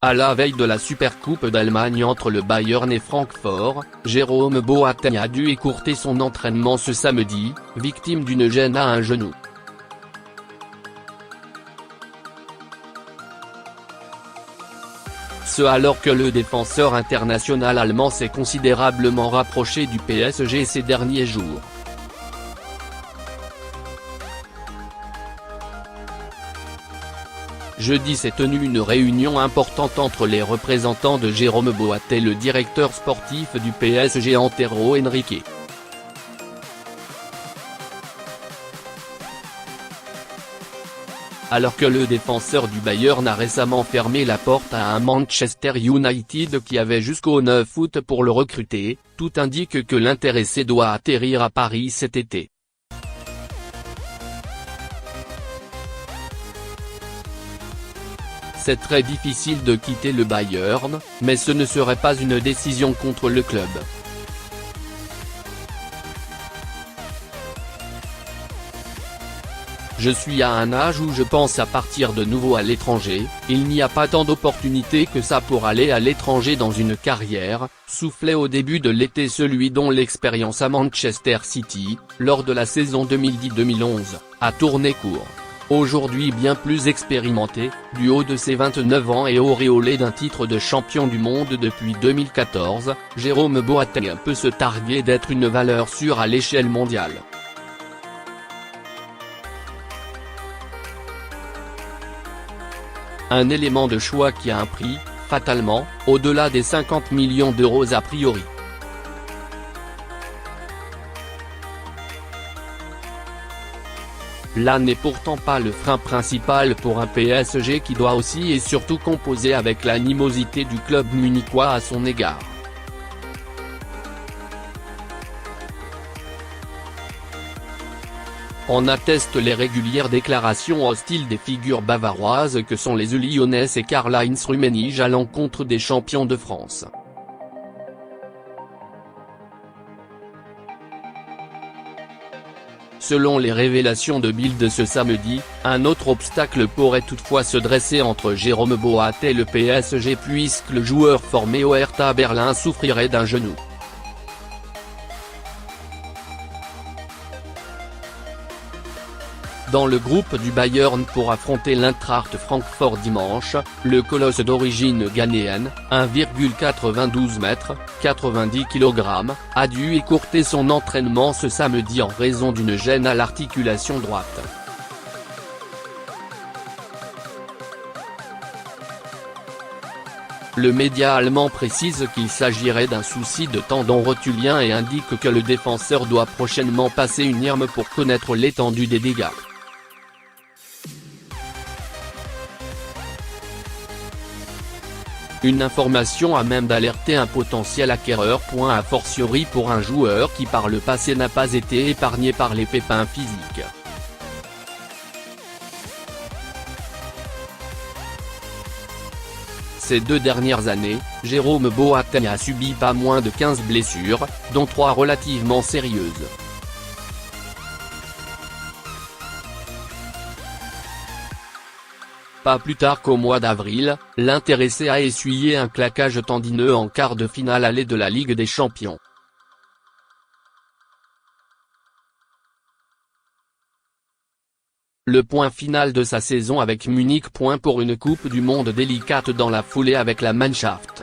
À la veille de la Supercoupe d'Allemagne entre le Bayern et Francfort, Jérôme Boateng a dû écourter son entraînement ce samedi, victime d'une gêne à un genou. Ce alors que le défenseur international allemand s'est considérablement rapproché du PSG ces derniers jours. Jeudi s'est tenue une réunion importante entre les représentants de Jérôme Boateng et le directeur sportif du PSG Antero Henrique. Alors que le défenseur du Bayern a récemment fermé la porte à un Manchester United qui avait jusqu'au 9 août pour le recruter, tout indique que l'intéressé doit atterrir à Paris cet été. C'est très difficile de quitter le Bayern, mais ce ne serait pas une décision contre le club. Je suis à un âge où je pense à partir de nouveau à l'étranger, il n'y a pas tant d'opportunités que ça pour aller à l'étranger dans une carrière, soufflait au début de l'été celui dont l'expérience à Manchester City, lors de la saison 2010-2011, a tourné court. Aujourd'hui bien plus expérimenté, du haut de ses 29 ans et auréolé d'un titre de champion du monde depuis 2014, Jérôme Boateng peut se targuer d'être une valeur sûre à l'échelle mondiale. Un élément de choix qui a un prix, fatalement, au-delà des 50 millions d'euros a priori. Là n'est pourtant pas le frein principal pour un PSG qui doit aussi et surtout composer avec l'animosité du club munichois à son égard. En attestent les régulières déclarations hostiles des figures bavaroises que sont les Uli Hoeneß et Karl-Heinz Rummenigge à l'encontre des champions de France. Selon les révélations de Bild ce samedi, un autre obstacle pourrait toutefois se dresser entre Jérôme Boateng et le PSG puisque le joueur formé au Hertha Berlin souffrirait d'un genou. Dans le groupe du Bayern pour affronter l'Eintracht Francfort dimanche, le colosse d'origine ghanéenne, 1,92 m, 90 kg, a dû écourter son entraînement ce samedi en raison d'une gêne à l'articulation droite. Le média allemand précise qu'il s'agirait d'un souci de tendon rotulien et indique que le défenseur doit prochainement passer une IRM pour connaître l'étendue des dégâts. Une information à même d'alerter un potentiel acquéreur. A fortiori pour un joueur qui par le passé n'a pas été épargné par les pépins physiques. Ces 2 dernières années, Jérôme Boateng a subi pas moins de 15 blessures, dont 3 relativement sérieuses. Pas plus tard qu'au mois d'avril, l'intéressé a essuyé un claquage tendineux en quart de finale aller de la Ligue des Champions. Le point final de sa saison avec Munich. Pour une Coupe du Monde délicate dans la foulée avec la Mannschaft.